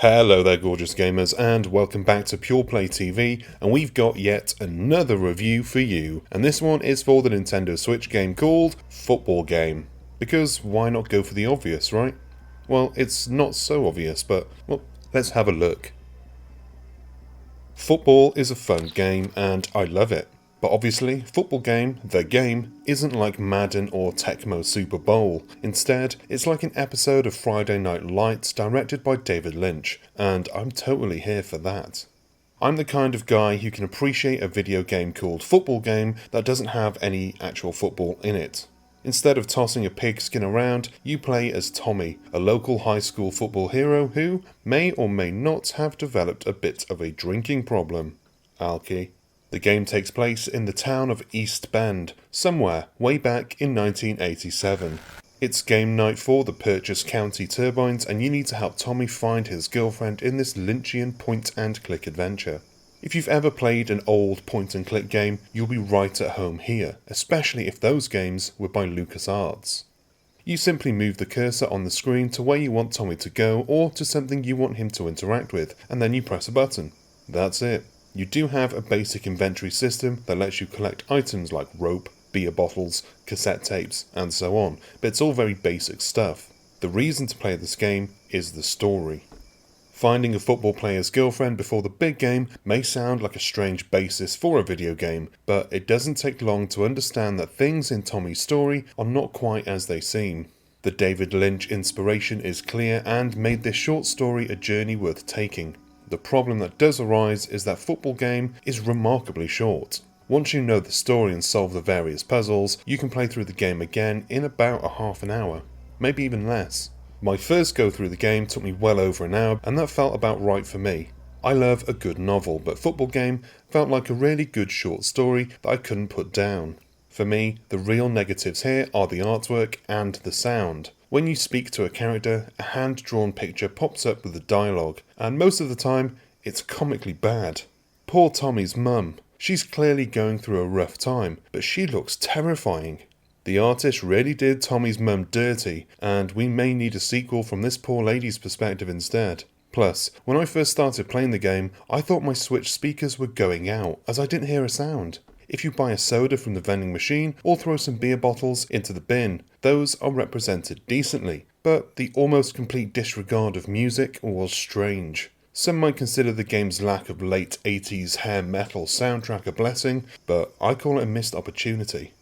Hello there gorgeous gamers and welcome back to Pure Play TV, and we've got yet another review for you, and this one is for the Nintendo Switch game called Football Game. Because why not go for the obvious, right? Well, it's not so obvious, but well, let's have a look. Football is a fun game and I love it. But obviously, Football Game, the game, isn't like Madden or Tecmo Super Bowl. Instead, it's like an episode of Friday Night Lights directed by David Lynch, and I'm totally here for that. I'm the kind of guy who can appreciate a video game called Football Game that doesn't have any actual football in it. Instead of tossing a pigskin around, you play as Tommy, a local high school football hero who may or may not have developed a bit of a drinking problem. Alki. The game takes place in the town of East Bend, somewhere way back in 1987. It's game night for the Purchase County Turbines, and you need to help Tommy find his girlfriend in this Lynchian point-and-click adventure. If you've ever played an old point-and-click game, you'll be right at home here, especially if those games were by LucasArts. You simply move the cursor on the screen to where you want Tommy to go or to something you want him to interact with, and then you press a button. That's it. You do have a basic inventory system that lets you collect items like rope, beer bottles, cassette tapes, and so on, but it's all very basic stuff. The reason to play this game is the story. Finding a football player's girlfriend before the big game may sound like a strange basis for a video game, but it doesn't take long to understand that things in Tommy's story are not quite as they seem. The David Lynch inspiration is clear and made this short story a journey worth taking. The problem that does arise is that Football Game is remarkably short. Once you know the story and solve the various puzzles, you can play through the game again in about a half an hour, maybe even less. My first go through the game took me well over an hour, and that felt about right for me. I love a good novel, but Football Game felt like a really good short story that I couldn't put down. For me, the real negatives here are the artwork and the sound. When you speak to a character, a hand-drawn picture pops up with the dialogue, and most of the time, it's comically bad. Poor Tommy's mum. She's clearly going through a rough time, but she looks terrifying. The artist really did Tommy's mum dirty, and we may need a sequel from this poor lady's perspective instead. Plus, when I first started playing the game, I thought my Switch speakers were going out, as I didn't hear a sound. If you buy a soda from the vending machine or throw some beer bottles into the bin, those are represented decently, but the almost complete disregard of music was strange. Some might consider the game's lack of late 80s hair metal soundtrack a blessing, but I call it a missed opportunity.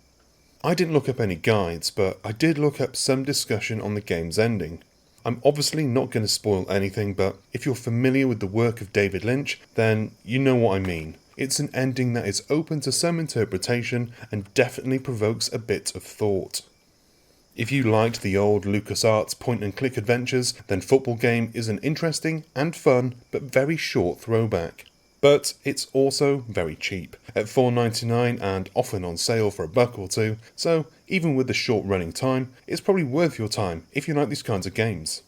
I didn't look up any guides, but I did look up some discussion on the game's ending. I'm obviously not going to spoil anything, but if you're familiar with the work of David Lynch, then you know what I mean. It's an ending that is open to some interpretation and definitely provokes a bit of thought. If you liked the old LucasArts point-and-click adventures, then Football Game is an interesting and fun but very short throwback. But it's also very cheap, at $4.99 and often on sale for $1 or $2, so even with the short running time, it's probably worth your time if you like these kinds of games.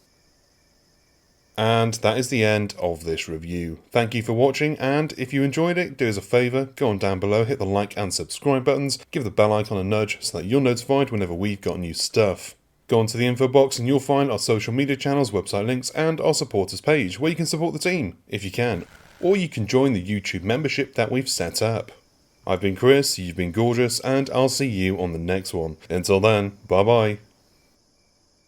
And that is the end of this review. Thank you for watching, and if you enjoyed it, do us a favour, go on down below, hit the like and subscribe buttons, give the bell icon a nudge so that you're notified whenever we've got new stuff. Go onto the info box and you'll find our social media channels, website links, and our supporters page, where you can support the team, if you can. Or you can join the YouTube membership that we've set up. I've been Chris, you've been gorgeous, and I'll see you on the next one. Until then, bye bye.